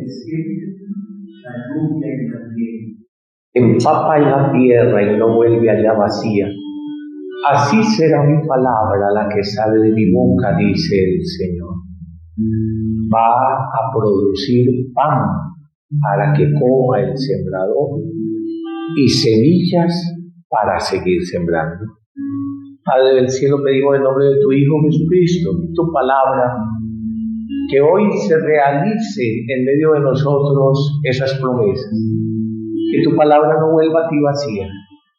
desciende la lluvia y la nieve, empapa en la tierra y no vuelve allá vacía. Así será mi palabra la que sale de mi boca, dice el Señor. Va a producir pan para que coma el sembrador y semillas para seguir sembrando. Padre del cielo, pedimos en nombre de tu Hijo Jesucristo, tu palabra, que hoy se realice en medio de nosotros esas promesas. Que tu palabra no vuelva a ti vacía,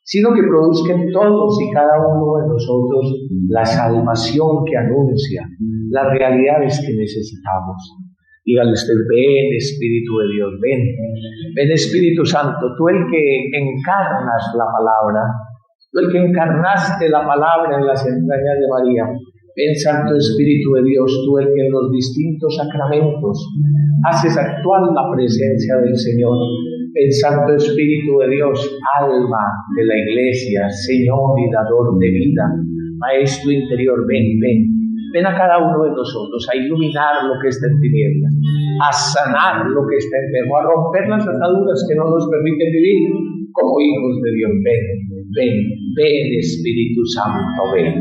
sino que produzca en todos y cada uno de nosotros la salvación que anuncia, las realidades que necesitamos. Dígale usted: ven Espíritu de Dios, ven. Ven Espíritu Santo, tú el que encarnas la palabra, tú el que encarnaste la palabra en las entrañas de María. Ven Santo Espíritu de Dios, tú el que en los distintos sacramentos haces actual la presencia del Señor. Ven Santo Espíritu de Dios, alma de la Iglesia, Señor y dador de vida, Maestro interior, ven, ven. Ven a cada uno de nosotros a iluminar lo que está en tinieblas, a sanar lo que está enfermo, a romper las ataduras que no nos permiten vivir como hijos de Dios. Ven, ven, ven Espíritu Santo, ven.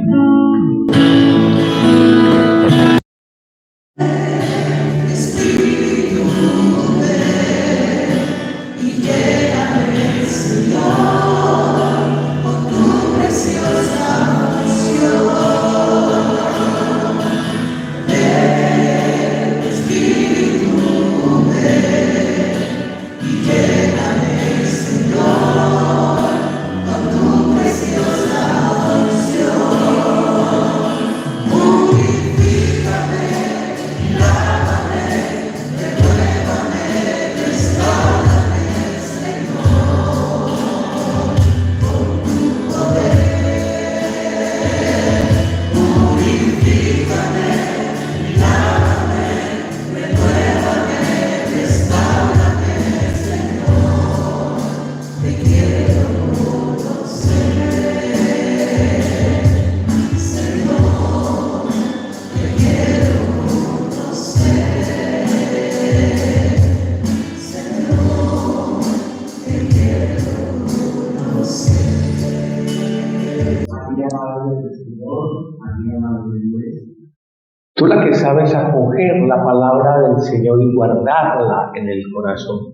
Tú la que sabes acoger la palabra del Señor y guardarla en el corazón,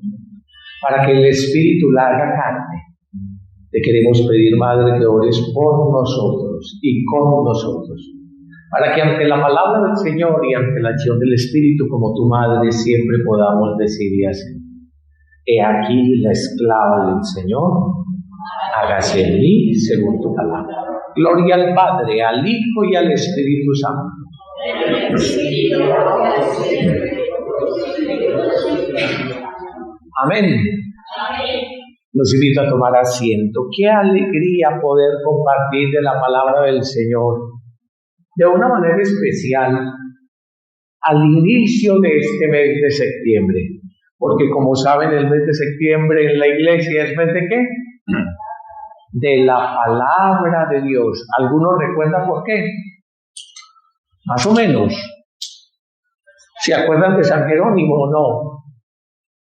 para que el Espíritu la haga carne. Te queremos pedir, Madre, que ores por nosotros y con nosotros, para que ante la palabra del Señor y ante la acción del Espíritu, como tu Madre, siempre podamos decir y hacer: he aquí la esclava del Señor, hágase en mí según tu palabra. Gloria al Padre, al Hijo y al Espíritu Santo. Amén. Los invito a tomar asiento. Qué alegría poder compartir de la palabra del Señor de una manera especial al inicio de este mes de septiembre, porque como saben, el mes de septiembre en la iglesia es mes de ¿qué? De la palabra de Dios. ¿Algunos recuerdan por qué? Más o menos. ¿Se acuerdan de San Jerónimo o no?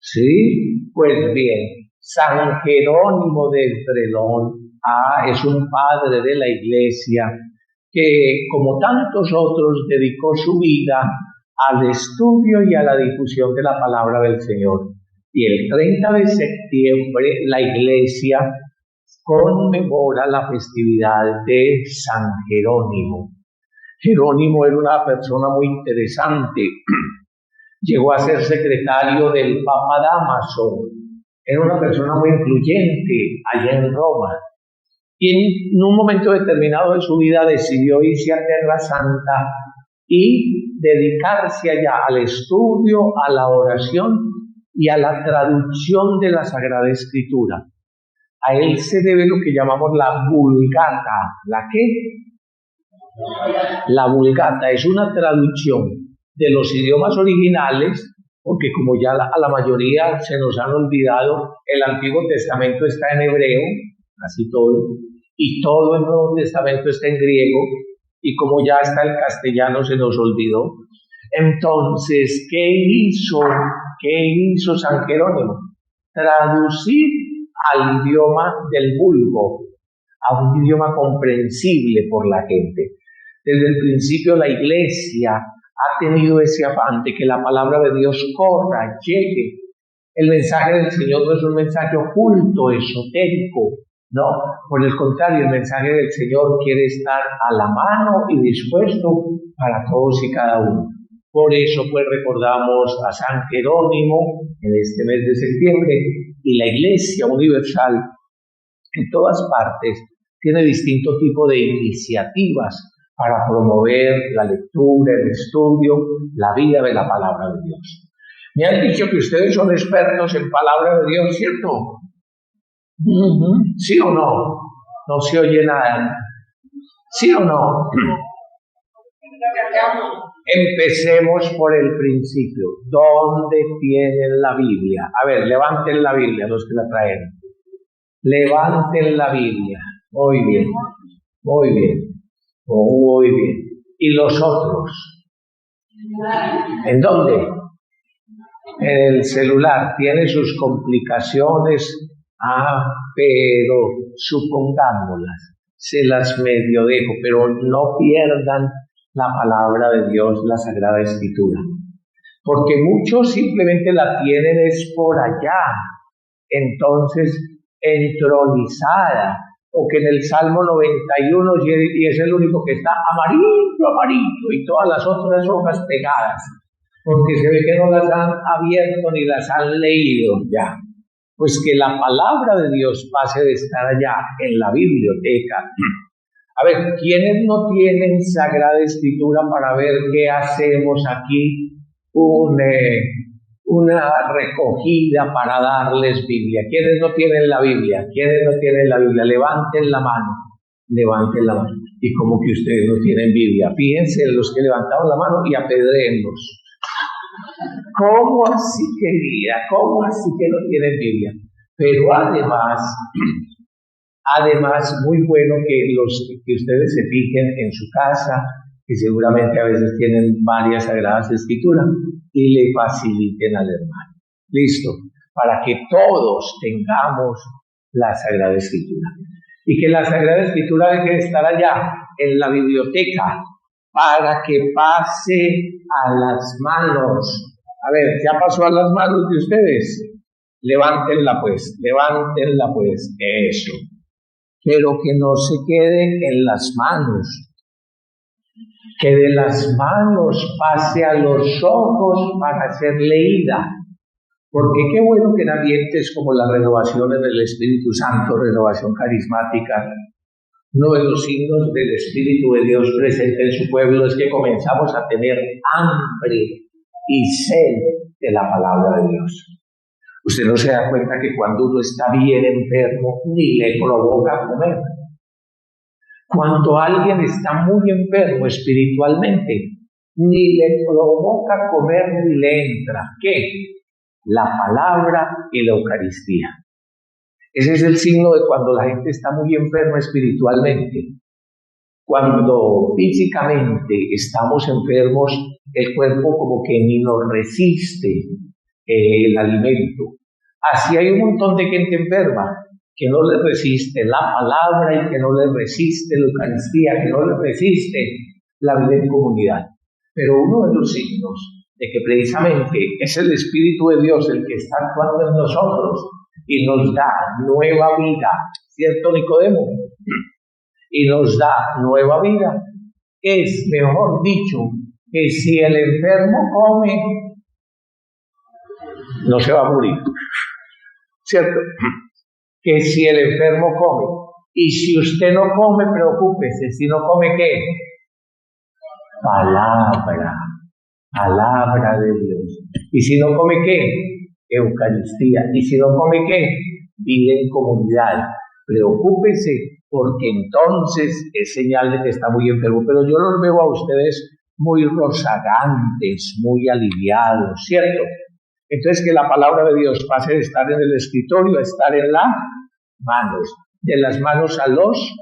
Sí, pues bien, San Jerónimo del Trelón es un padre de la iglesia que, como tantos otros, dedicó su vida al estudio y a la difusión de la palabra del Señor. Y el 30 de septiembre la iglesia conmemora la festividad de San Jerónimo. Jerónimo era una persona muy interesante. Llegó a ser secretario del Papa Dámaso. Era una persona muy influyente allá en Roma. Y en un momento determinado de su vida decidió irse a Tierra Santa y dedicarse allá al estudio, a la oración y a la traducción de la Sagrada Escritura. A él se debe lo que llamamos la Vulgata. ¿La qué? La Vulgata es una traducción de los idiomas originales, porque como ya a la mayoría se nos han olvidado, el Antiguo Testamento está en hebreo, casi todo, y todo el Nuevo Testamento está en griego, y como ya está el castellano se nos olvidó. Entonces, ¿qué hizo ¿Qué hizo San Jerónimo? Traducir al idioma del vulgo, a un idioma comprensible por la gente. Desde el principio la Iglesia ha tenido ese afán de que la palabra de Dios corra, llegue. El mensaje del Señor no es un mensaje oculto, esotérico, no, por el contrario, el mensaje del Señor quiere estar a la mano y dispuesto para todos y cada uno. Por eso pues recordamos a San Jerónimo en este mes de septiembre, y la Iglesia Universal en todas partes tiene distinto tipo de iniciativas para promover la lectura, el estudio, la vida de la palabra de Dios. Me han dicho que ustedes son expertos en palabra de Dios, ¿cierto? ¿Sí o no? No se oye nada. ¿Sí o no? Empecemos por el principio. ¿Dónde tienen la Biblia? A ver, levanten la Biblia los que la traen. Levanten la Biblia. Muy bien, muy bien, muy bien. ¿Y los otros? ¿En dónde? En el celular. Tiene sus complicaciones, pero supongámoslas. Se las medio dejo, pero no pierdan la palabra de Dios, la Sagrada Escritura. Porque muchos simplemente la tienen es por allá, entonces entronizada, o que en el Salmo 91 y es el único que está amarillo, y todas las otras hojas pegadas, porque se ve que no las han abierto ni las han leído ya. Pues que la palabra de Dios pase de estar allá en la biblioteca. A ver, ¿quiénes no tienen Sagrada Escritura para ver qué hacemos aquí? Una recogida para darles Biblia. ¿Quiénes no tienen la Biblia? ¿Quiénes no tienen la Biblia? Levanten la mano. Levanten la mano. Y como que ustedes no tienen Biblia. Fíjense en los que levantaron la mano y apedréenlos. ¿Cómo así, querida? ¿Cómo así que no tienen Biblia? Pero además, muy bueno que ustedes se fijen en su casa, que seguramente a veces tienen varias Sagradas Escrituras, y le faciliten al hermano. Listo, para que todos tengamos la Sagrada Escritura. Y que la Sagrada Escritura deje de estar allá, en la biblioteca, para que pase a las manos. A ver, ¿ya pasó a las manos de ustedes? Levántenla pues, eso. Pero que no se quede en las manos, que de las manos pase a los ojos para ser leída. Porque qué bueno que en ambientes como la renovación en el Espíritu Santo, renovación carismática, uno de los signos del Espíritu de Dios presente en su pueblo es que comenzamos a tener hambre y sed de la palabra de Dios. Usted no se da cuenta que cuando uno está bien enfermo, ni le provoca comer. Cuando alguien está muy enfermo espiritualmente, ni le provoca comer ni le entra. ¿Qué? La palabra y la Eucaristía. Ese es el signo de cuando la gente está muy enferma espiritualmente. Cuando físicamente estamos enfermos, el cuerpo como que ni nos resiste el alimento. Así hay un montón de gente enferma que no le resiste la palabra y que no le resiste la Eucaristía, que no le resiste la vida en comunidad. Pero uno de los signos de que precisamente es el Espíritu de Dios el que está actuando en nosotros y nos da nueva vida, ¿cierto, Nicodemo? Y nos da nueva vida. Es, mejor dicho, que si el enfermo come, no se va a morir, ¿cierto? Que si el enfermo come, y si usted no come, preocúpese, si no come, ¿qué? Palabra de Dios. Y si no come, ¿qué? Eucaristía. Y si no come, ¿qué? Vida en comunidad. Preocúpese, porque entonces es señal de que está muy enfermo. Pero yo los veo a ustedes muy rozagantes, muy aliviados, ¿cierto? Entonces que la palabra de Dios pase de estar en el escritorio a estar en las manos, de las manos a los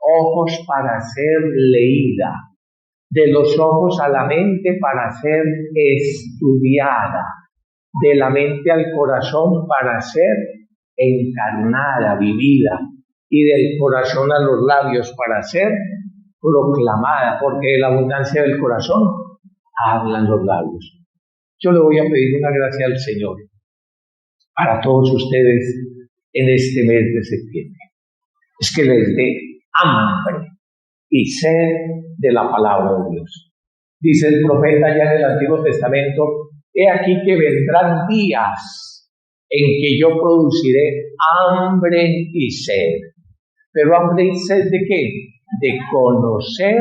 ojos para ser leída, de los ojos a la mente para ser estudiada. de la mente al corazón para ser encarnada, vivida, y del corazón a los labios para ser proclamada, porque de la abundancia del corazón hablan los labios. Yo le voy a pedir una gracia al Señor para todos ustedes en este mes de septiembre. Es que les dé hambre y sed de la palabra de Dios. Dice el profeta ya en el Antiguo Testamento: he aquí que vendrán días en que yo produciré hambre y sed. ¿Pero hambre y sed de qué? De conocer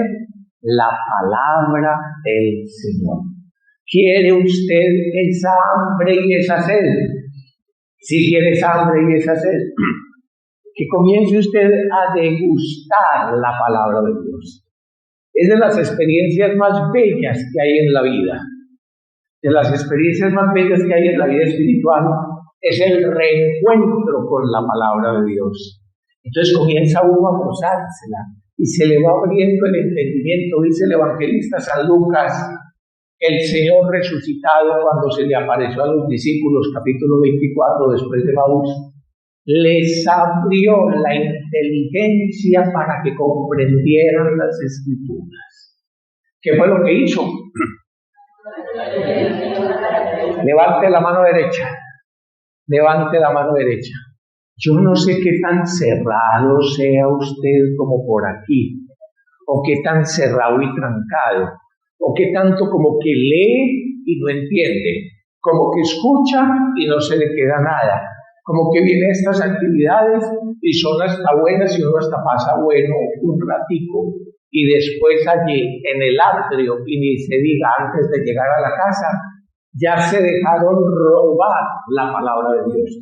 la palabra del Señor. ¿Quiere usted esa hambre y esa sed? Si quiere esa hambre y esa sed, que comience usted a degustar la palabra de Dios. Es de las experiencias más bellas que hay en la vida. De las experiencias más bellas que hay en la vida espiritual es el reencuentro con la palabra de Dios. Entonces comienza uno a gozársela y se le va abriendo el entendimiento. Dice el evangelista San Lucas: el Señor resucitado, cuando se le apareció a los discípulos, capítulo 24, después de Maús, les abrió la inteligencia para que comprendieran las Escrituras. ¿Qué fue lo que hizo? Levante la mano derecha. Levante la mano derecha. Yo no sé qué tan cerrado sea usted como por aquí, o qué tan cerrado y trancado, o qué tanto como que lee y no entiende, como que escucha y no se le queda nada, como que viene a estas actividades y son hasta buenas y uno hasta pasa bueno un ratico, y después allí en el atrio, y ni se diga antes de llegar a la casa, ya se dejaron robar la palabra de Dios.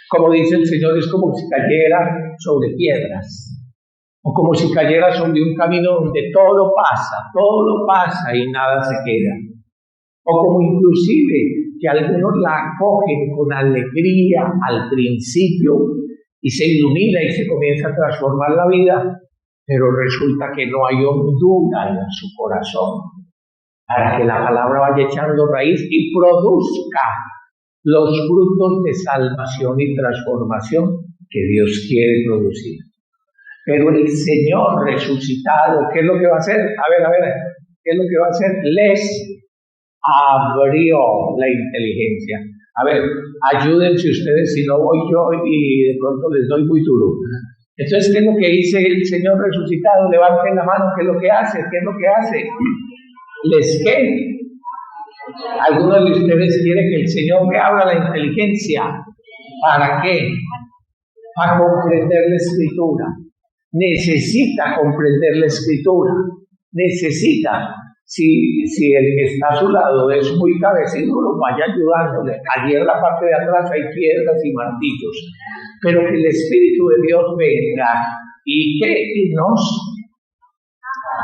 Como dice el Señor, es como si cayera sobre piedras, o como si cayera sobre un camino donde todo pasa y nada se queda. O como inclusive que algunos la acogen con alegría al principio y se ilumina y se comienza a transformar la vida, pero resulta que no hay hondura en su corazón para que la palabra vaya echando raíz y produzca los frutos de salvación y transformación que Dios quiere producir. Pero el Señor resucitado, ¿qué es lo que va a hacer? A ver, ¿qué es lo que va a hacer? Les abrió la inteligencia. A ver, ayúdense ustedes si no voy yo y de pronto les doy muy duro. Entonces, ¿qué es lo que dice el Señor resucitado? Levanten la mano, ¿qué es lo que hace? ¿Qué es lo que hace? ¿Les qué? Algunos de ustedes quieren que el Señor me abra la inteligencia. ¿Para qué? Para comprender la Escritura. Necesita comprender la Escritura. Necesita. Si el que está a su lado es muy cabeciduro, vaya ayudándole. Allí en la parte de atrás hay piedras y martillos. Pero que el Espíritu de Dios venga y que nos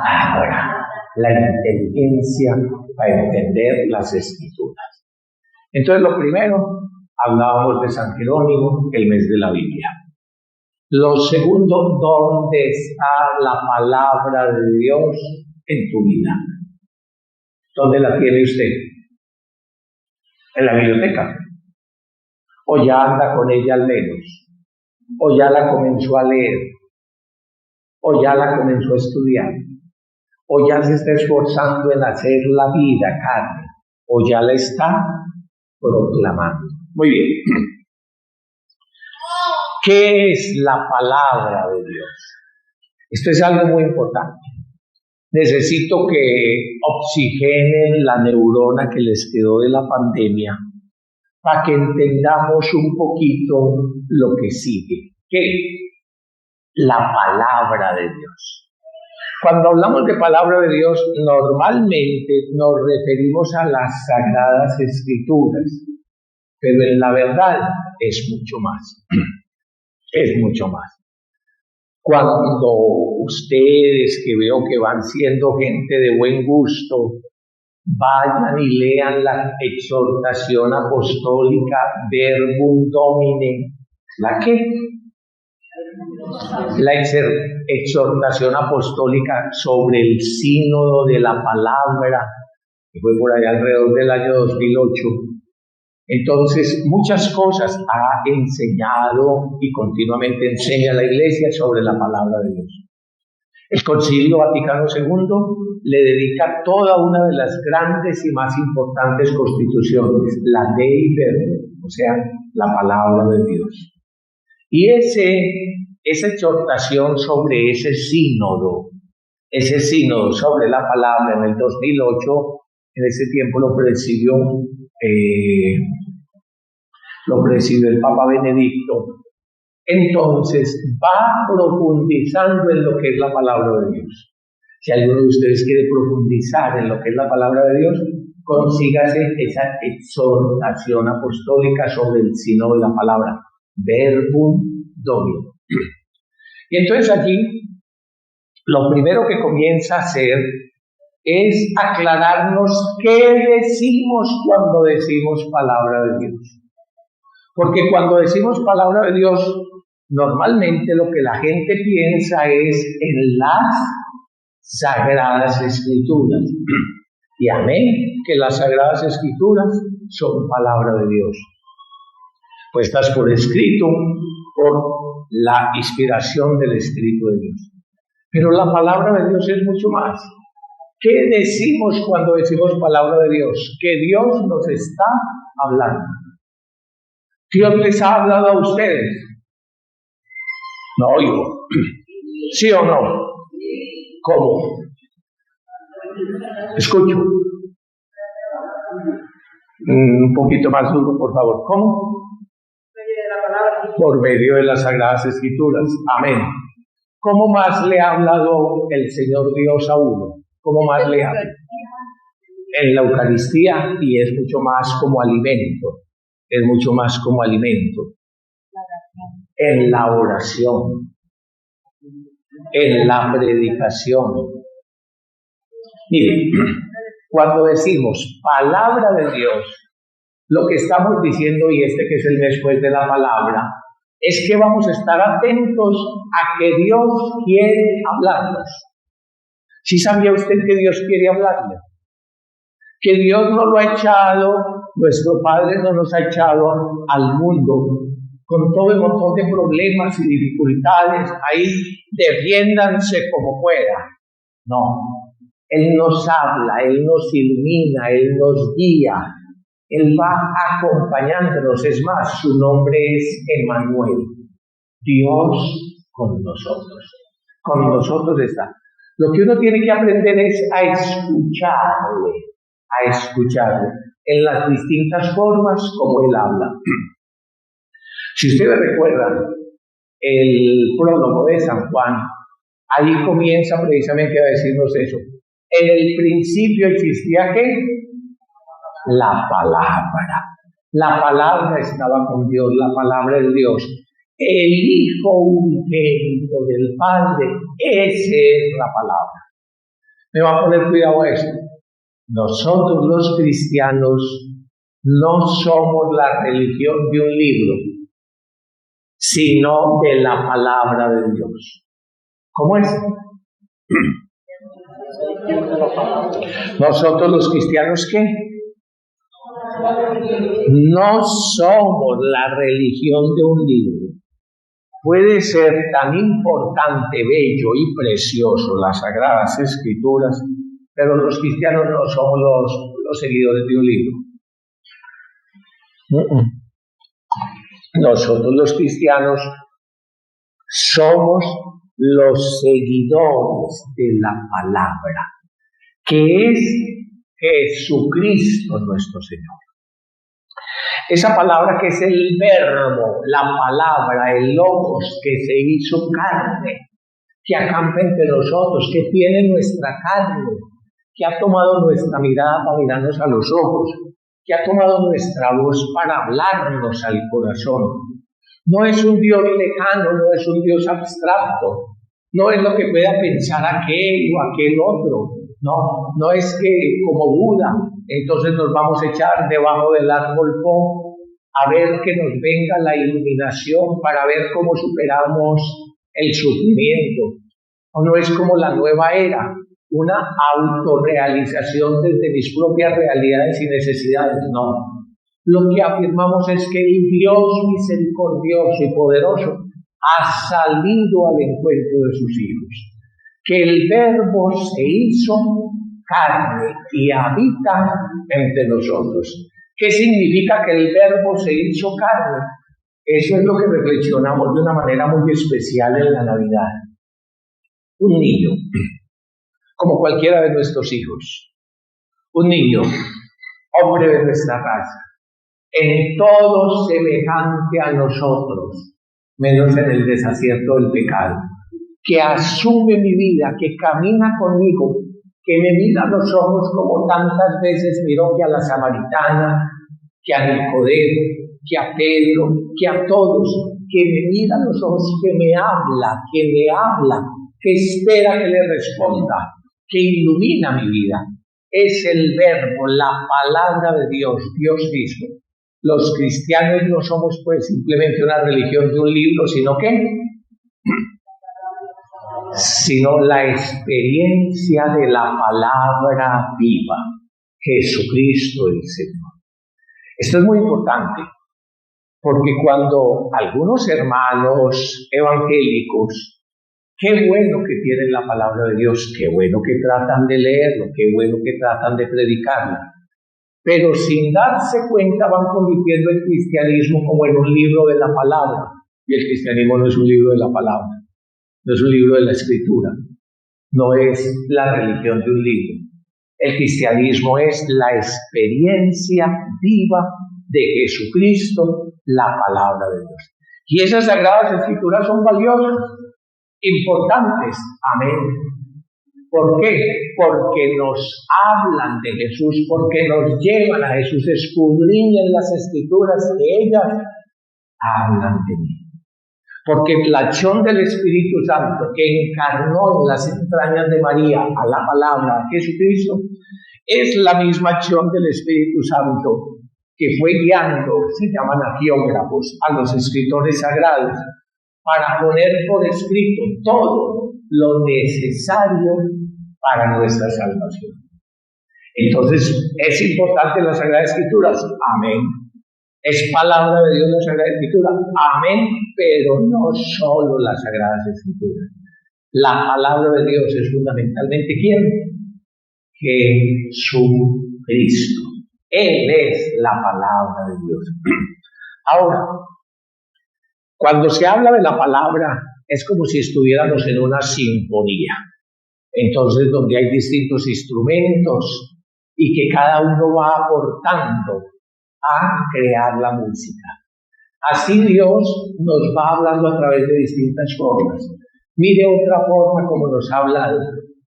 abra la inteligencia para entender las Escrituras. Entonces, lo primero, hablábamos de San Jerónimo, el mes de la Biblia. Lo segundo, ¿dónde está la palabra de Dios en tu vida? ¿Dónde la tiene usted? ¿En la biblioteca? ¿O ya anda con ella al menos? ¿O ya la comenzó a leer? ¿O ya la comenzó a estudiar? ¿O ya se está esforzando en hacer la vida carne? ¿O ya la está proclamando? Muy bien. ¿Qué es la palabra de Dios? Esto es algo muy importante. Necesito que oxigenen la neurona que les quedó de la pandemia para que entendamos un poquito lo que sigue. ¿Qué? La palabra de Dios. Cuando hablamos de palabra de Dios, normalmente nos referimos a las Sagradas Escrituras, pero en la verdad es mucho más. Es mucho más. Cuando ustedes, que veo que van siendo gente de buen gusto, vayan y lean la exhortación apostólica Verbum Domini. ¿La qué? La exhortación apostólica sobre el sínodo de la palabra que fue por allá alrededor del año 2008. Entonces, muchas cosas ha enseñado y continuamente enseña la Iglesia sobre la palabra de Dios. El Concilio Vaticano II le dedica toda una de las grandes y más importantes constituciones, la Dei Verbum, o sea, la palabra de Dios. Y esa exhortación sobre ese sínodo sobre la palabra en el 2008, en ese tiempo lo presidió el Papa Benedicto. Entonces va profundizando en lo que es la palabra de Dios. Si alguno de ustedes quiere profundizar en lo que es la palabra de Dios, consígase esa exhortación apostólica sobre el sínodo de la palabra, Verbum Domini. Y entonces aquí lo primero que comienza a hacer es aclararnos qué decimos cuando decimos palabra de Dios. Porque cuando decimos palabra de Dios, normalmente lo que la gente piensa es en las Sagradas Escrituras. Y amén, que las Sagradas Escrituras son palabra de Dios, puestas por escrito, por la inspiración del Espíritu de Dios. Pero la palabra de Dios es mucho más. ¿Qué decimos cuando decimos palabra de Dios? Que Dios nos está hablando. ¿Dios les ha hablado a ustedes? No oigo. ¿Sí o no? ¿Cómo? Escucho. Un poquito más duro, por favor. ¿Cómo? Por medio de las Sagradas Escrituras. Amén. ¿Cómo más le ha hablado el Señor Dios a uno? ¿Cómo más le habla? En la Eucaristía, y es mucho más como alimento. Es mucho más como alimento. En la oración. En la predicación. Mire, cuando decimos palabra de Dios, lo que estamos diciendo, y que es el después de la palabra, es que vamos a estar atentos a que Dios quiere hablarnos. ¿Sí sabía usted que Dios quiere hablarle? Que Dios no lo ha echado, nuestro Padre no nos ha echado al mundo con todo el montón de problemas y dificultades, ahí defiéndanse como puedan. No, Él nos habla, Él nos ilumina, Él nos guía, Él va acompañándonos. Es más, su nombre es Emmanuel, Dios con nosotros. Con nosotros está. Lo que uno tiene que aprender es a escucharle en las distintas formas como Él habla. Si ustedes recuerdan el prólogo de San Juan, ahí comienza precisamente a decirnos eso. En el principio existía ¿qué? La palabra. La palabra estaba con Dios, la palabra es Dios. El Hijo unigénito del Padre, esa es la palabra. Me va a poner cuidado a eso. Nosotros los cristianos no somos la religión de un libro, sino de la palabra de Dios. ¿Cómo es? Nosotros los cristianos, ¿qué? No somos la religión de un libro. Puede ser tan importante, bello y precioso las Sagradas Escrituras, pero los cristianos no somos los seguidores de un libro. Nosotros los cristianos somos los seguidores de la palabra, que es Jesucristo nuestro Señor. Esa palabra que es el verbo, la palabra, el logos que se hizo carne, que acampa entre nosotros, que tiene nuestra carne, que ha tomado nuestra mirada para mirarnos a los ojos, que ha tomado nuestra voz para hablarnos al corazón. No es un Dios lejano, no es un Dios abstracto, no es lo que pueda pensar aquel o aquel otro. No es que como Buda, entonces nos vamos a echar debajo del árbol a ver que nos venga la iluminación para ver cómo superamos el sufrimiento. O no es como la nueva era, una autorrealización desde mis propias realidades y necesidades, no. Lo que afirmamos es que el Dios misericordioso y poderoso ha salido al encuentro de sus hijos, que el Verbo se hizo carne y habita entre nosotros. ¿Qué significa que el Verbo se hizo carne? Eso es lo que reflexionamos de una manera muy especial en la Navidad. Un niño, como cualquiera de nuestros hijos, un niño, hombre de nuestra raza, en todo semejante a nosotros, menos en el desacierto del pecado, que asume mi vida, que camina conmigo, que me mira a los ojos como tantas veces miró que a la samaritana, que a Nicodemo, que a Pedro, que a todos, que me mira a los ojos, que me habla, que espera que le responda, que ilumina mi vida. Es el Verbo, la palabra de Dios, Dios mismo. Los cristianos no somos pues simplemente una religión de un libro, sino la experiencia de la palabra viva, Jesucristo el Señor. Esto es muy importante, porque cuando algunos hermanos evangélicos, qué bueno que tienen la palabra de Dios, qué bueno que tratan de leerlo, qué bueno que tratan de predicarlo, pero sin darse cuenta van convirtiendo el cristianismo como en un libro de la palabra, y el cristianismo no es un libro de la palabra, no es un libro de la escritura, no es la religión de un libro. El cristianismo es la experiencia viva de Jesucristo, la palabra de Dios. Y esas sagradas escrituras son valiosas, importantes. Amén. ¿Por qué? Porque nos hablan de Jesús, porque nos llevan a Jesús, escudriñan las escrituras que ellas hablan de mí. Porque la acción del Espíritu Santo que encarnó en las entrañas de María a la palabra de Jesucristo es la misma acción del Espíritu Santo que fue guiando, se llaman agiógrafos, a los escritores sagrados para poner por escrito todo lo necesario para nuestra salvación. Entonces, ¿es importante la Sagrada Escritura? Amén. ¿Es palabra de Dios la Sagrada Escritura? Amén, pero no solo las Sagradas Escrituras. La palabra de Dios es fundamentalmente ¿quién? Jesucristo. Él es la palabra de Dios. Ahora, cuando se habla de la palabra, es como si estuviéramos en una sinfonía. Entonces, donde hay distintos instrumentos y que cada uno va aportando a crear la música. Así Dios nos va hablando a través de distintas formas. Mire otra forma como nos ha hablado.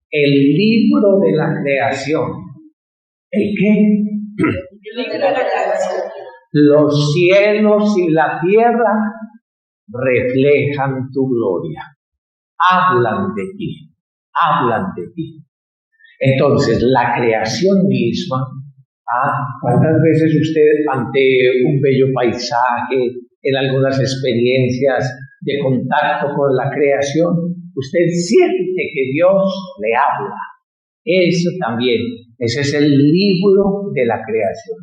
El libro de la creación. ¿El qué? El libro de la creación. Los cielos y la tierra reflejan tu gloria. Hablan de ti. Hablan de ti. Entonces, la creación misma, ¿cuántas veces usted ante un bello paisaje, en algunas experiencias de contacto con la creación, usted siente que Dios le habla? Eso también, ese es el libro de la creación.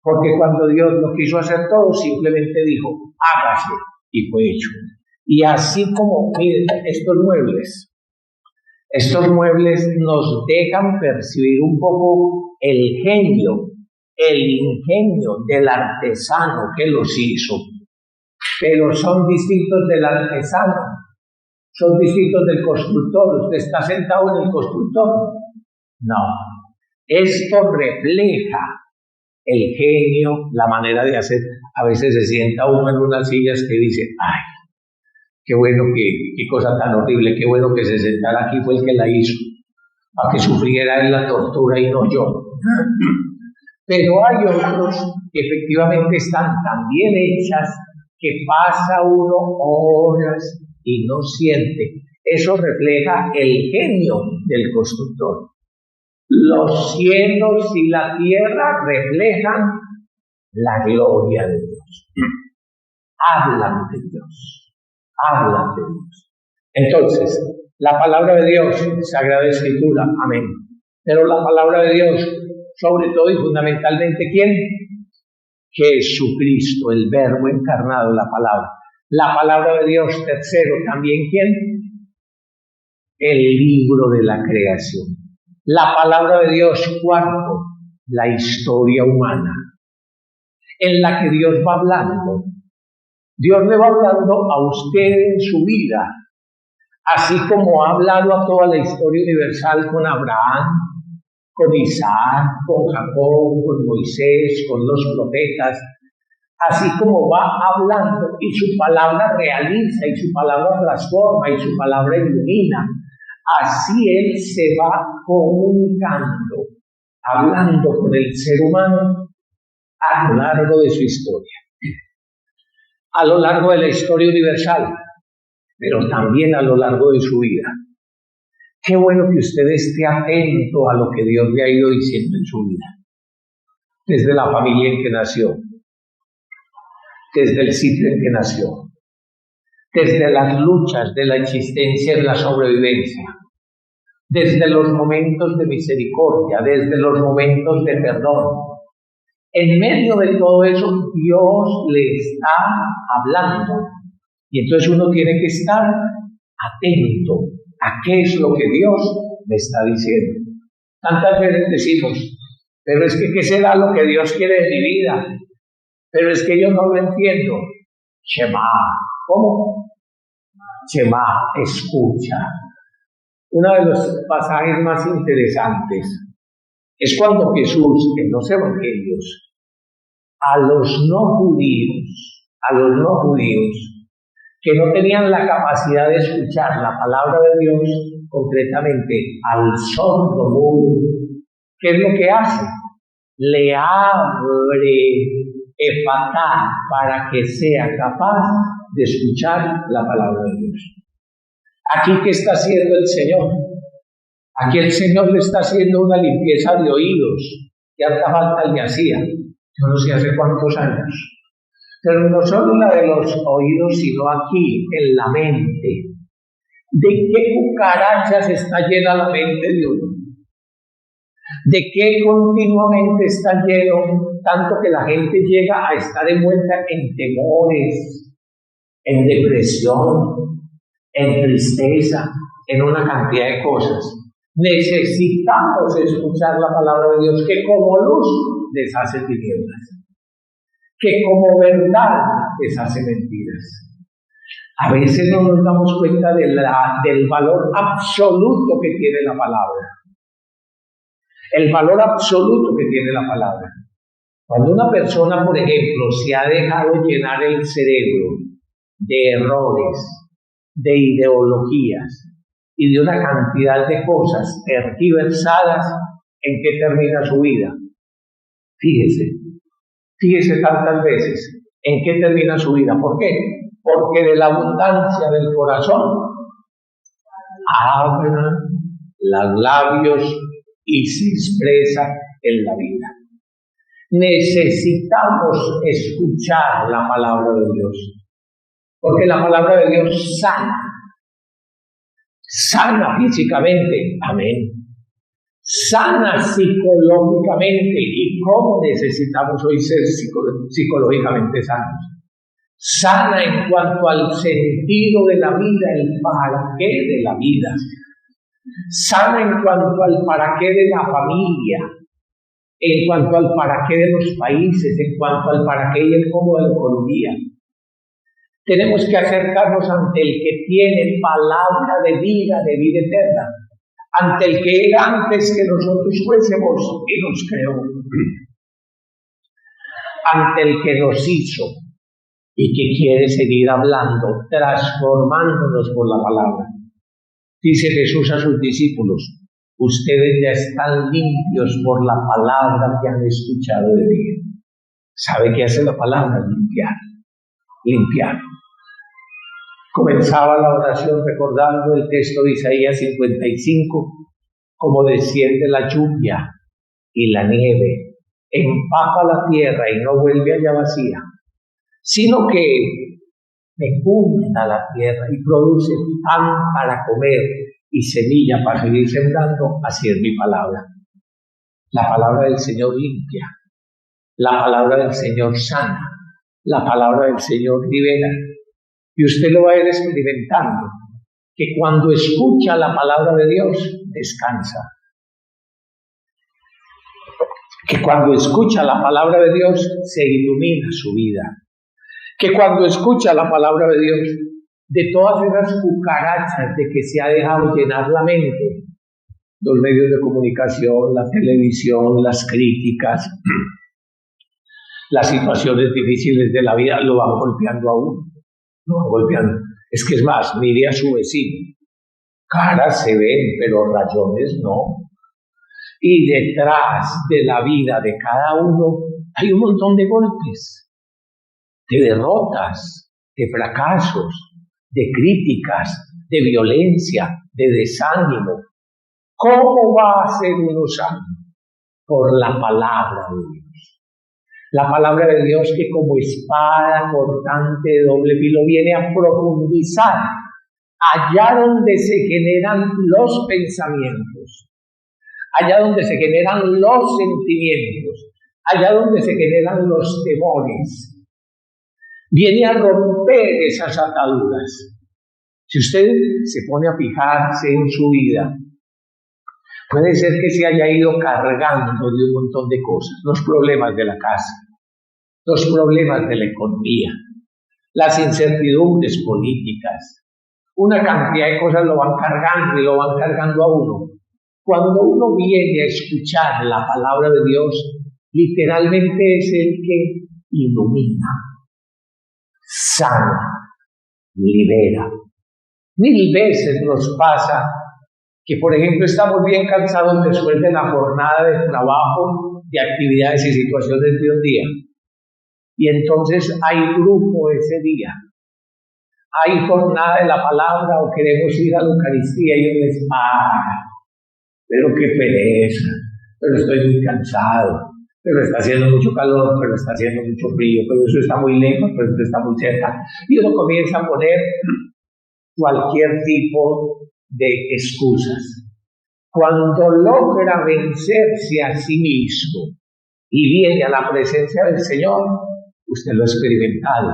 Porque cuando Dios lo quiso hacer todo, simplemente dijo, hágase, y fue hecho. Y así como, miren, estos muebles nos dejan percibir un poco el genio, el ingenio del artesano que los hizo, pero son distintos del artesano, son distintos del constructor. ¿Usted está sentado en el constructor? No. Esto refleja el genio, la manera de hacer. A veces se sienta uno en unas sillas que dice, ay, qué bueno, qué cosa tan horrible, qué bueno que se sentara aquí, fue el que la hizo, para que sufriera en la tortura y no yo. Pero hay otros que efectivamente están tan bien hechas que pasa uno horas y no siente. Eso refleja el genio del constructor. Los cielos y la tierra reflejan la gloria de Dios. Hablan de Dios. Hablan de Dios. Entonces, La palabra de Dios, Sagrada Escritura, amén. Pero la palabra de Dios, sobre todo y fundamentalmente, ¿quién? Jesucristo, el Verbo encarnado, la palabra. La palabra de Dios, tercero, también, ¿quién? El libro de la creación. La palabra de Dios, cuarto, la historia humana, en la que Dios va hablando. Dios le va hablando a usted en su vida, así como ha hablado a toda la historia universal con Abraham, con Isaac, con Jacob, con Moisés, con los profetas, así como va hablando y su palabra realiza y su palabra transforma y su palabra ilumina, así Él se va comunicando, hablando con el ser humano a lo largo de su historia, a lo largo de la historia universal, pero también a lo largo de su vida. Qué bueno que usted esté atento a lo que Dios le ha ido diciendo en su vida, desde la familia en que nació, desde el sitio en que nació, desde las luchas de la existencia en la sobrevivencia, desde los momentos de misericordia, desde los momentos de perdón. En medio de todo eso, Dios le está hablando. Y entonces uno tiene que estar atento a qué es lo que Dios me está diciendo. Tantas veces decimos, pero es que ¿qué será lo que Dios quiere de mi vida? Pero es que yo no lo entiendo. Shema. ¿Cómo? Shema, escucha. Uno de los pasajes más interesantes es cuando Jesús, en los evangelios, a los no judíos, que no tenían la capacidad de escuchar la palabra de Dios, concretamente al sordo mudo, ¿qué es lo que hace? Le abre efatá para que sea capaz de escuchar la palabra de Dios. Aquí, ¿qué está haciendo el Señor? Aquí el Señor le está haciendo una limpieza de oídos, que harta falta le hacía, yo no sé hace cuántos años. Pero no solo la de los oídos, sino aquí, en la mente. ¿De qué cucarachas está llena la mente de uno? ¿De qué continuamente está lleno, tanto que la gente llega a estar envuelta en temores, en depresión, en tristeza, en una cantidad de cosas? Necesitamos escuchar la palabra de Dios, que como luz deshace tinieblas, que como verdad deshace mentiras. A veces no nos damos cuenta del valor absoluto que tiene la palabra. El valor absoluto que tiene la palabra. Cuando una persona, por ejemplo, se ha dejado llenar el cerebro de errores, de ideologías y de una cantidad de cosas tergiversadas, ¿en qué termina su vida? Fíjese tantas veces, ¿en qué termina su vida? ¿Por qué? Porque de la abundancia del corazón abran los labios y se expresa en la vida. Necesitamos escuchar la palabra de Dios, porque la palabra de Dios sana físicamente, amén, sana psicológicamente. ¿Y cómo necesitamos hoy ser psicológicamente sanos? Sana en cuanto al sentido de la vida, el para qué de la vida. Sana en cuanto al para qué de la familia, en cuanto al para qué de los países, en cuanto al para qué y el cómo de la economía. Tenemos que acercarnos ante el que tiene palabra de vida eterna, ante el que era antes que nosotros fuésemos y nos creó, ante el que nos hizo y que quiere seguir hablando, transformándonos por la palabra. Dice Jesús a sus discípulos, ustedes ya están limpios por la palabra que han escuchado de mí. ¿Sabe qué hace la palabra? Limpiar. Comenzaba la oración recordando el texto de Isaías 55, como desciende la lluvia y la nieve, empapa la tierra y no vuelve allá vacía, sino que fecunda la tierra y produce pan para comer y semilla para seguir sembrando, así es mi palabra. La palabra del Señor limpia, la palabra del Señor sana, la palabra del Señor libera. Y usted lo va a ir experimentando, que cuando escucha la palabra de Dios, descansa. Que cuando escucha la palabra de Dios, se ilumina su vida. Que cuando escucha la palabra de Dios, de todas esas cucarachas de que se ha dejado llenar la mente, los medios de comunicación, la televisión, las críticas, las situaciones difíciles de la vida, lo van golpeando a uno. Lo van golpeando. Es que es más, mire a su vecino. Caras se ven, pero rayones no. Y detrás de la vida de cada uno hay un montón de golpes, de derrotas, de fracasos, de críticas, de violencia, de desánimo. ¿Cómo va a ser uno sano? Por la palabra de Dios. La palabra de Dios que como espada cortante de doble filo viene a profundizar allá donde se generan los pensamientos, allá donde se generan los sentimientos, allá donde se generan los temores. Viene a romper esas ataduras. Si usted se pone a fijarse en su vida, puede ser que se haya ido cargando de un montón de cosas, los problemas de la casa, los problemas de la economía, las incertidumbres políticas, una cantidad de cosas lo van cargando y lo van cargando a uno. Cuando uno viene a escuchar la palabra de Dios, literalmente es el que ilumina, sana, libera. 1000 veces nos pasa que, por ejemplo, estamos bien cansados después de la jornada de trabajo, de actividades y situaciones de un día. Y entonces hay grupo ese día. Hay jornada de la palabra o queremos ir a la Eucaristía y uno les pero qué pereza, pero estoy muy cansado, pero está haciendo mucho calor, pero está haciendo mucho frío, pero eso está muy lejos, pero esto está muy cerca. Y uno comienza a poner cualquier tipo de excusas. Cuando logra vencerse a sí mismo y viene a la presencia del Señor, usted lo ha experimentado,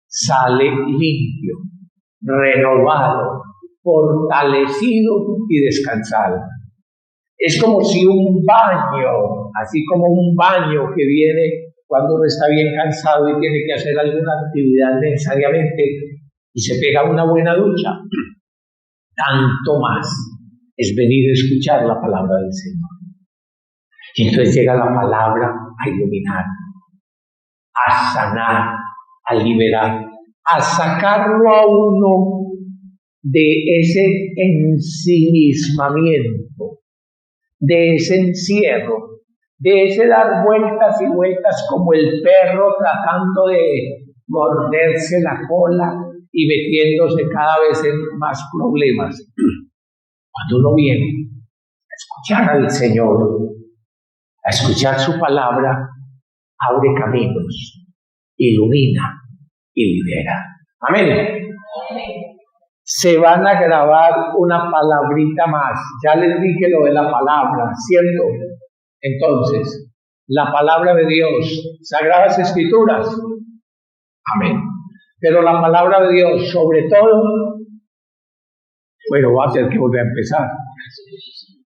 sale limpio, renovado, fortalecido y descansado. Es como si un baño, así como un baño que viene cuando uno está bien cansado y tiene que hacer alguna actividad necesariamente y se pega una buena ducha, tanto más es venir a escuchar la palabra del Señor. Y entonces llega la palabra a iluminar, a sanar, a liberar, a sacarlo a uno de ese ensimismamiento, de ese encierro, de ese dar vueltas y vueltas como el perro tratando de morderse la cola y metiéndose cada vez en más problemas. Cuando uno viene a escuchar al Señor, a escuchar su palabra, abre caminos, ilumina y libera. Amén. Se van a grabar una palabrita más. Ya les dije lo de la palabra, ¿cierto? Entonces, la palabra de Dios, Sagradas Escrituras. Amén. Pero la palabra de Dios, sobre todo, bueno, va a tener que volver a empezar.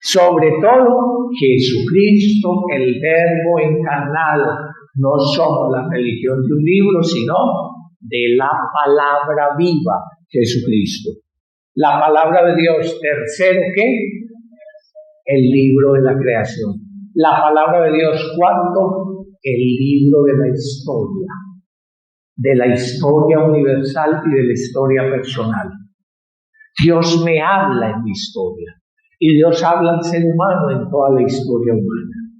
Sobre todo, Jesucristo, el Verbo encarnado. No somos la religión de un libro, sino de la palabra viva, Jesucristo. La palabra de Dios, tercero, ¿qué? El libro de la creación. La palabra de Dios, cuarto, el libro de la historia universal y de la historia personal. Dios me habla en mi historia y Dios habla al ser humano en toda la historia humana.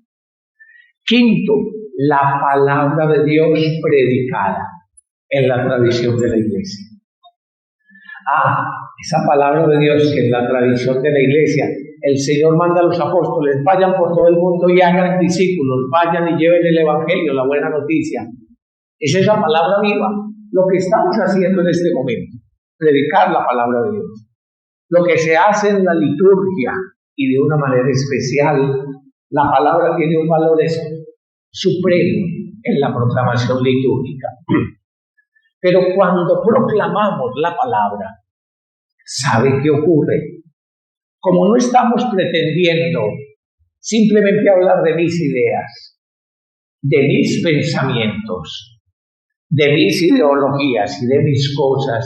Quinto, la palabra de Dios predicada en la tradición de la iglesia. Esa palabra de Dios que en la tradición de la iglesia el Señor manda a los apóstoles, vayan por todo el mundo y hagan discípulos, vayan y lleven el evangelio, la buena noticia. Es esa palabra viva, lo que estamos haciendo en este momento, predicar la palabra de Dios, lo que se hace en la liturgia y de una manera especial, la palabra tiene un valor supremo en la proclamación litúrgica. Pero cuando proclamamos la palabra, ¿sabe qué ocurre? Como no estamos pretendiendo simplemente hablar de mis ideas, de mis pensamientos, de mis ideologías y de mis cosas,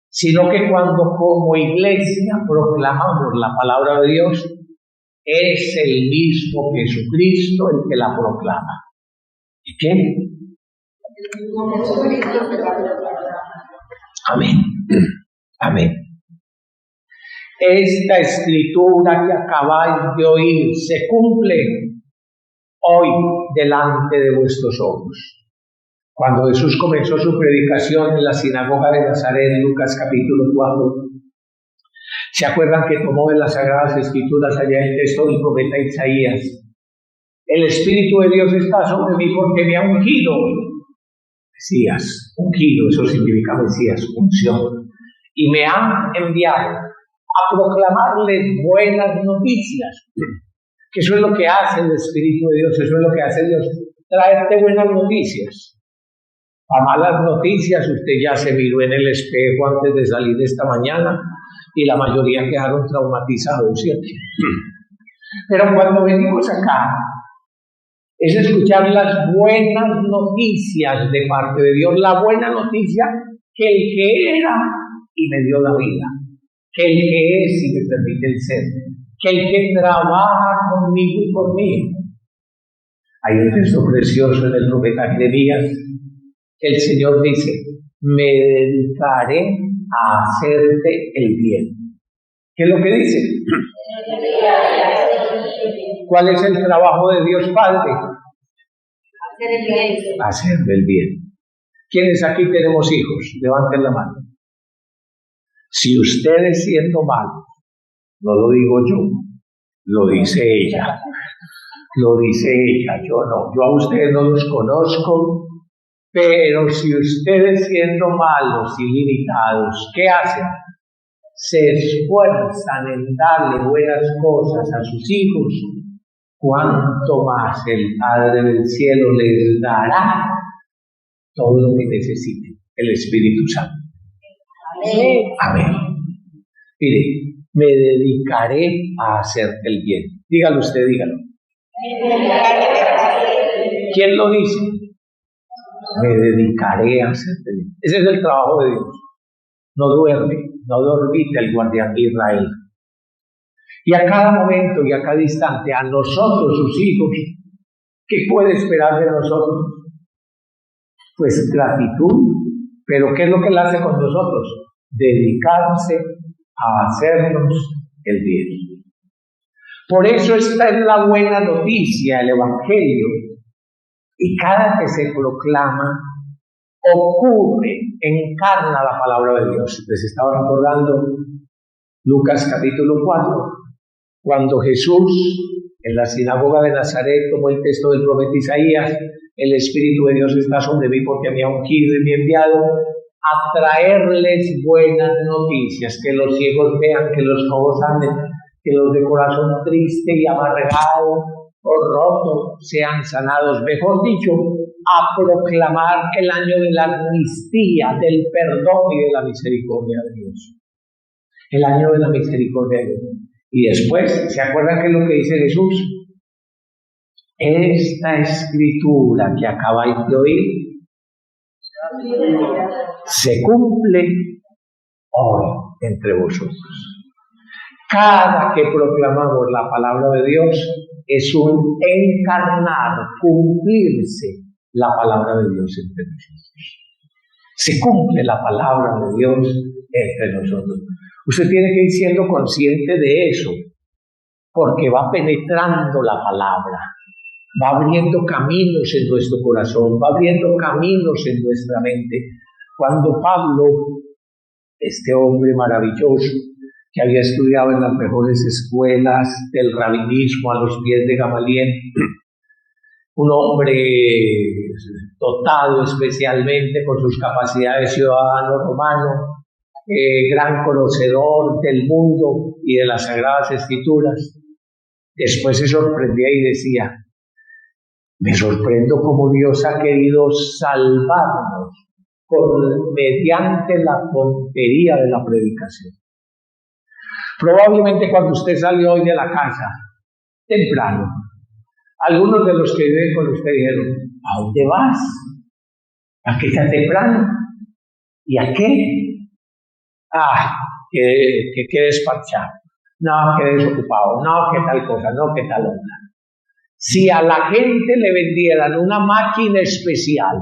sino que cuando como iglesia proclamamos la palabra de Dios, es el mismo Jesucristo el que la proclama. ¿Y qué? Amén. Amén. Esta escritura que acabáis de oír se cumple hoy delante de vuestros ojos. Cuando Jesús comenzó su predicación en la sinagoga de Nazaret, Lucas capítulo 4, ¿se acuerdan que tomó de las Sagradas Escrituras allá el texto del profeta Isaías? El Espíritu de Dios está sobre mí porque me ha ungido. Mesías, ungido, eso significa Mesías, unción. Y me ha enviado a proclamarles buenas noticias. Que eso es lo que hace el Espíritu de Dios, eso es lo que hace Dios, traerte buenas noticias. A malas noticias, usted ya se miró en el espejo antes de salir esta mañana y la mayoría quedaron traumatizados, ¿cierto? Pero cuando venimos acá, es escuchar las buenas noticias de parte de Dios, la buena noticia que el que era y me dio la vida, que el que es y me permite el ser, que el que trabaja conmigo y por mí. Hay un texto precioso en el profeta Jeremías. El Señor dice, me dedicaré a hacerte el bien. ¿Qué es lo que dice? ¿Cuál es el trabajo de Dios Padre? Hacer el bien. ¿Quiénes aquí tenemos hijos? Levanten la mano. Si ustedes siendo malos, no lo digo yo, lo dice ella. Lo dice ella, yo no. Yo a ustedes no los conozco. Pero si ustedes siendo malos y limitados, ¿qué hacen? Se esfuerzan en darle buenas cosas a sus hijos, ¿cuánto más el Padre del cielo les dará todo lo que necesiten? El Espíritu Santo. Amén. Amén. Mire, me dedicaré a hacerte el bien. Dígalo usted, dígalo. ¿Quién lo dice? Me dedicaré a hacerte bien. Ese es el trabajo de Dios. No duerme, no dormita el guardián de Israel. Y a cada momento y a cada instante, a nosotros, sus hijos, ¿qué puede esperar de nosotros? Pues gratitud. Pero ¿qué es lo que Él hace con nosotros? Dedicarse a hacernos el bien. Por eso esta es la buena noticia, el Evangelio. Y cada que se proclama, ocurre, encarna la palabra de Dios. Les estaba recordando Lucas capítulo 4, cuando Jesús en la sinagoga de Nazaret tomó el texto del profeta Isaías, el Espíritu de Dios está sobre mí porque me ha ungido y me ha enviado a traerles buenas noticias, que los ciegos vean, que los cojos anden, que los de corazón triste y amargado o roto sean sanados, mejor dicho, a proclamar el año de la amnistía, del perdón y de la misericordia de Dios. El año de la misericordia de Dios. Y después, ¿se acuerdan qué es lo que dice Jesús? Esta escritura que acabáis de oír se cumple hoy entre vosotros. Cada que proclamamos la palabra de Dios es un encarnar, cumplirse la palabra de Dios entre nosotros. Se cumple la palabra de Dios entre nosotros. Usted tiene que ir siendo consciente de eso, porque va penetrando la palabra, va abriendo caminos en nuestro corazón, va abriendo caminos en nuestra mente. Cuando Pablo, este hombre maravilloso, que había estudiado en las mejores escuelas del rabinismo a los pies de Gamaliel, un hombre dotado especialmente con sus capacidades de ciudadano romano, gran conocedor del mundo y de las Sagradas Escrituras. Después se sorprendía y decía: me sorprendo cómo Dios ha querido salvarnos mediante la tontería de la predicación. Probablemente cuando usted salió hoy de la casa, temprano, algunos de los que viven con usted dijeron: ¿a dónde vas? ¿A qué tan temprano? ¿Y a qué? Que despachado. No, que desocupado. No, que tal cosa. No, que tal otra. Si a la gente le vendieran una máquina especial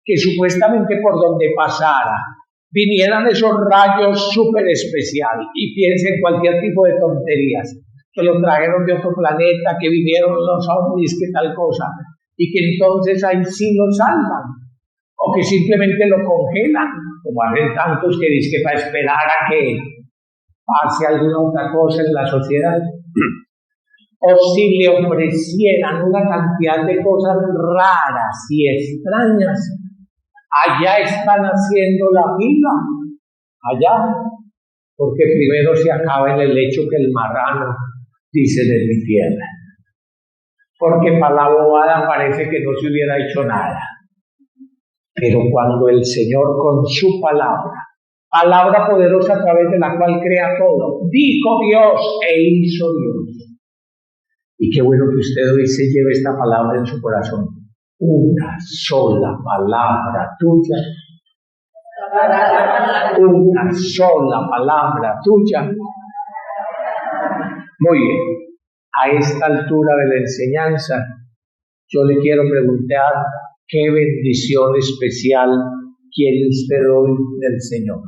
que supuestamente por donde pasara vinieran esos rayos súper especiales, y piensen cualquier tipo de tonterías, que lo trajeron de otro planeta, que vinieron los ovnis, que tal cosa, y que entonces ahí sí lo salvan, o que simplemente lo congelan, como hacen tantos que dicen que para esperar a que pase alguna otra cosa en la sociedad. O si le ofrecieran una cantidad de cosas raras y extrañas, allá están haciendo la fila, allá, porque primero se acaba en el hecho que el marrano, dicen en mi tierra, porque para la bobada parece que no se hubiera hecho nada. Pero cuando el Señor con su palabra poderosa a través de la cual crea todo, dijo Dios e hizo Dios. Y qué bueno que usted hoy se lleve esta palabra en su corazón. Una sola palabra tuya. Una sola palabra tuya. Muy bien. A esta altura de la enseñanza, yo le quiero preguntar: ¿qué bendición especial quiere usted hoy del Señor?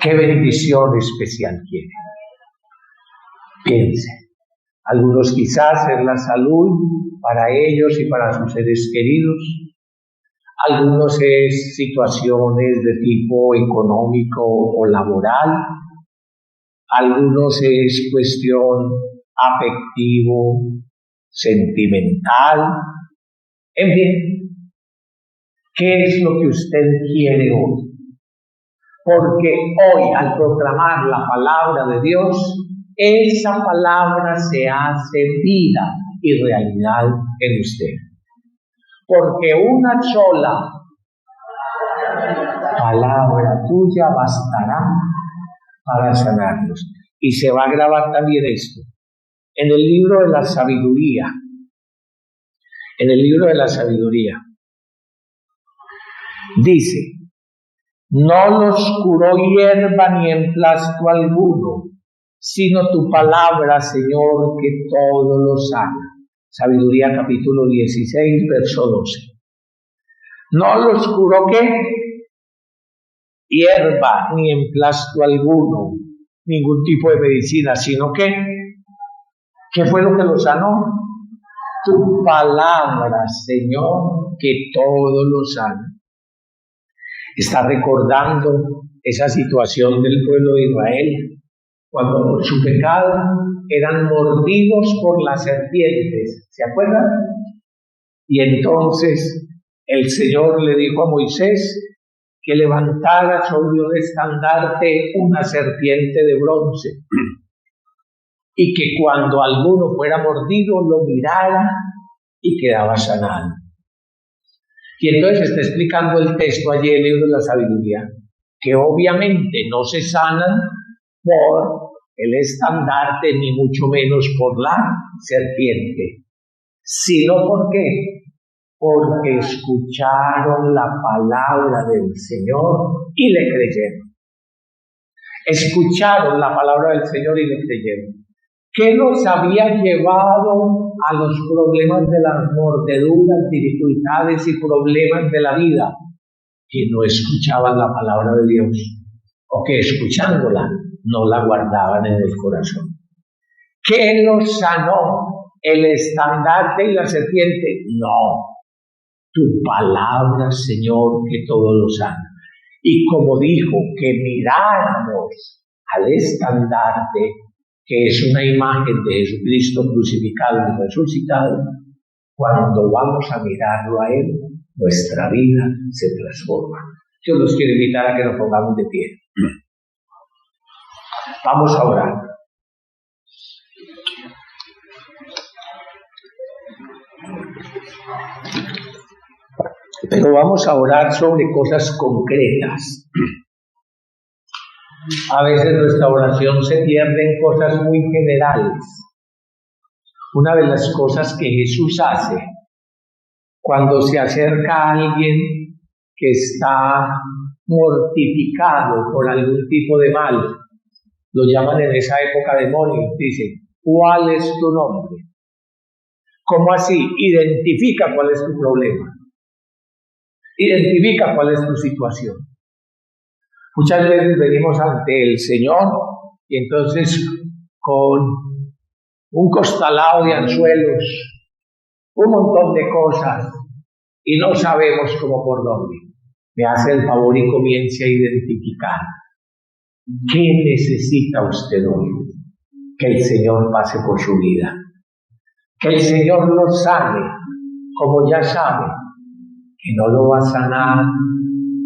¿Qué bendición especial quiere? Piense. Algunos quizás es la salud para ellos y para sus seres queridos. Algunos es situaciones de tipo económico o laboral. Algunos es cuestión afectivo, sentimental. En fin, ¿qué es lo que usted quiere hoy? Porque hoy, al proclamar la palabra de Dios, esa palabra se hace vida y realidad en usted. Porque una sola palabra tuya bastará para sanarnos. Y se va a grabar también esto en el libro de la sabiduría. En el libro de la sabiduría dice: no los curó hierba ni emplasto alguno, sino tu palabra, Señor, que todo lo sana. Sabiduría capítulo 16, verso 12. No los curó ¿qué? Hierba ni emplasto alguno, ningún tipo de medicina, sino que ¿qué fue lo que lo sanó? Tu palabra, Señor, que todo lo sana. Está recordando esa situación del pueblo de Israel, cuando por su pecado eran mordidos por las serpientes, ¿se acuerdan? Y entonces el Señor le dijo a Moisés que levantara sobre un estandarte una serpiente de bronce, y que cuando alguno fuera mordido lo mirara y quedaba sanado. Y entonces está explicando el texto allí en el libro de la sabiduría, que obviamente no se sanan por el estandarte, ni mucho menos por la serpiente, sino ¿por qué? Porque escucharon la palabra del Señor y le creyeron. Escucharon la palabra del Señor y le creyeron. ¿Qué los había llevado a los problemas de las mordeduras, dificultades y problemas de la vida? Que no escuchaban la palabra de Dios, o que escuchándola no la guardaban en el corazón. ¿Qué los sanó? ¿El estandarte y la serpiente? No, tu palabra, Señor, que todo lo sana. Y como dijo que miráramos al estandarte, que es una imagen de Jesucristo crucificado y resucitado, cuando vamos a mirarlo a Él, nuestra vida se transforma. Yo los quiero invitar a que nos pongamos de pie. Vamos a orar. Pero vamos a orar sobre cosas concretas. A veces nuestra oración se pierde en cosas muy generales. Una de las cosas que Jesús hace cuando se acerca a alguien que está mortificado por algún tipo de mal, lo llaman en esa época demonios, dicen, ¿cuál es tu nombre? ¿Cómo así? Identifica cuál es tu problema. Identifica cuál es tu situación. Muchas veces venimos ante el Señor y entonces con un costalado de anzuelos, un montón de cosas y no sabemos cómo por dónde. Me hace el favor y comience a identificar. ¿Qué necesita usted hoy? Que el Señor pase por su vida. Que el Señor lo sane, como ya sabe, que no lo va a sanar.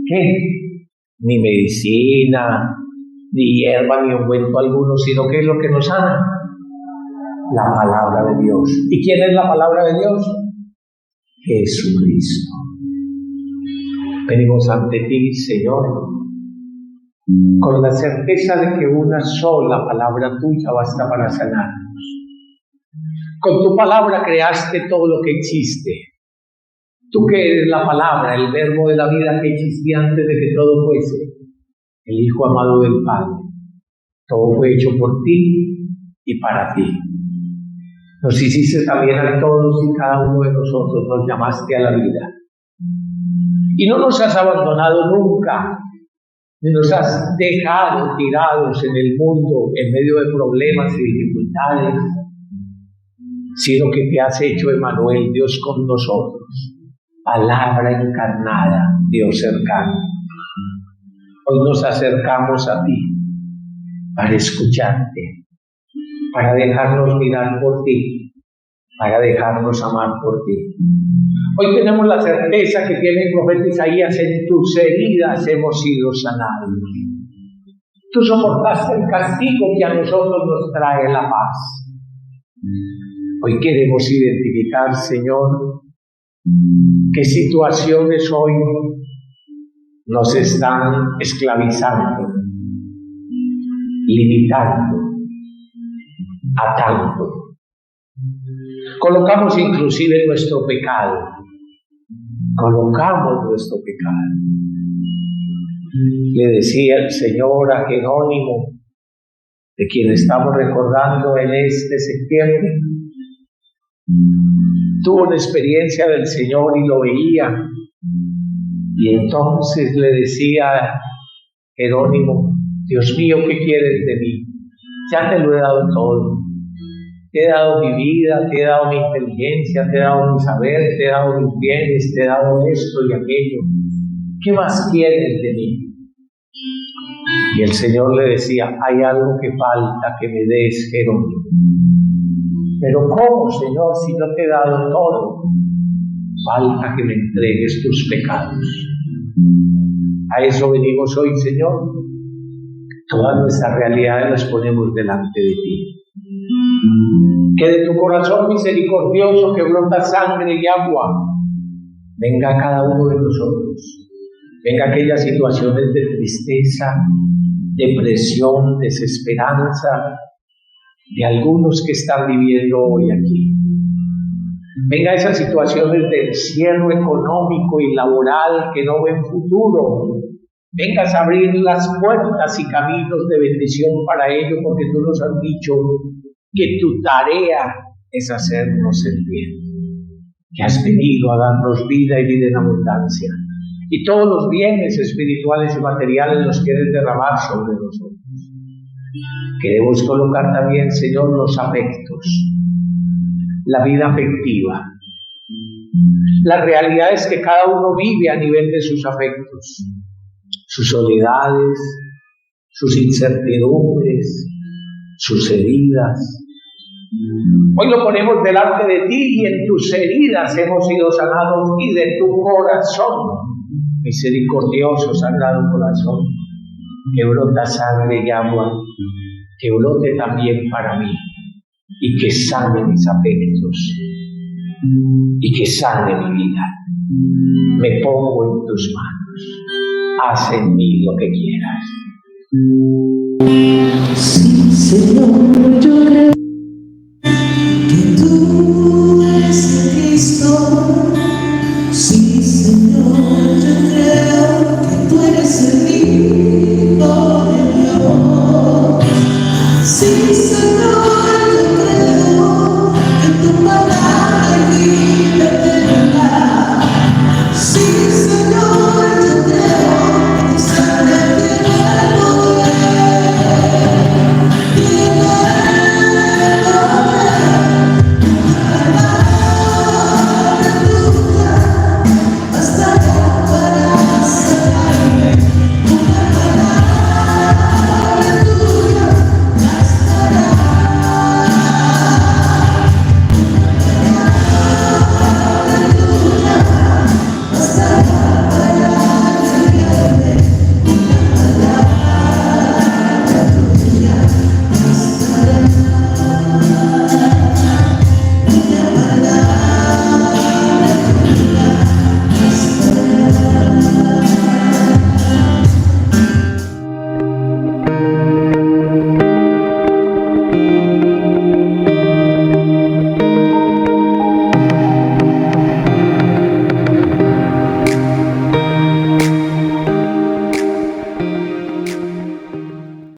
¿Qué? Ni medicina, ni hierba, ni ungüento alguno, sino que es lo que nos sana. La palabra de Dios. ¿Y quién es la palabra de Dios? Jesucristo. Venimos ante ti, Señor, con la certeza de que una sola palabra tuya basta para sanarnos. Con tu palabra creaste todo lo que existe. Tú que eres la palabra, el verbo de la vida que existía antes de que todo fuese, el Hijo amado del Padre. Todo fue hecho por ti y para ti. Nos hiciste también a todos y cada uno de nosotros, nos llamaste a la vida. Y no nos has abandonado nunca, ni nos has dejado tirados en el mundo en medio de problemas y dificultades, sino que te has hecho Emmanuel, Dios con nosotros, palabra encarnada, Dios cercano. Hoy nos acercamos a ti para escucharte, para dejarnos mirar por ti, para dejarnos amar por ti. Hoy tenemos la certeza que tiene el profeta Isaías, en tus heridas hemos sido sanados. Tú soportaste el castigo que a nosotros nos trae la paz. Hoy queremos identificar, Señor, qué situaciones hoy nos están esclavizando, limitando, atando. Colocamos inclusive nuestro pecado. Colocamos nuestro pecado. Le decía el Señor a Jerónimo, de quien estamos recordando en este septiembre, tuvo una experiencia del Señor y lo veía. Y entonces le decía a Jerónimo, Dios mío, ¿qué quieres de mí? Ya te lo he dado todo. Te he dado mi vida, te he dado mi inteligencia, te he dado mi saber, te he dado mis bienes, te he dado esto y aquello. ¿Qué más quieres de mí? Y el Señor le decía, hay algo que falta que me des, Jerónimo. Pero ¿cómo, Señor, si no te he dado todo? Falta que me entregues tus pecados. A eso venimos hoy, Señor. Todas nuestras realidades las ponemos delante de ti. Que de tu corazón misericordioso que brota sangre y agua, venga a cada uno de nosotros. Venga aquellas situaciones de tristeza, depresión, desesperanza, de algunos que están viviendo hoy aquí. Venga esas situaciones de encierro económico y laboral que no ven futuro. Vengas a abrir las puertas y caminos de bendición para ellos, porque tú nos has dicho que tu tarea es hacernos el bien, que has venido a darnos vida y vida en abundancia, y todos los bienes espirituales y materiales los quieres derramar sobre nosotros. Queremos colocar también, Señor, los afectos, la vida afectiva, las realidades que cada uno vive a nivel de sus afectos, sus soledades, sus incertidumbres, sus heridas, Hoy lo ponemos delante de ti y en tus heridas hemos sido sanados y de tu corazón, misericordioso, sagrado corazón, que brota sangre y agua, que brote también para mí y que sane mis afectos y que sane mi vida. Me pongo en tus manos, haz en mí lo que quieras. Sí, Señor, yo creo.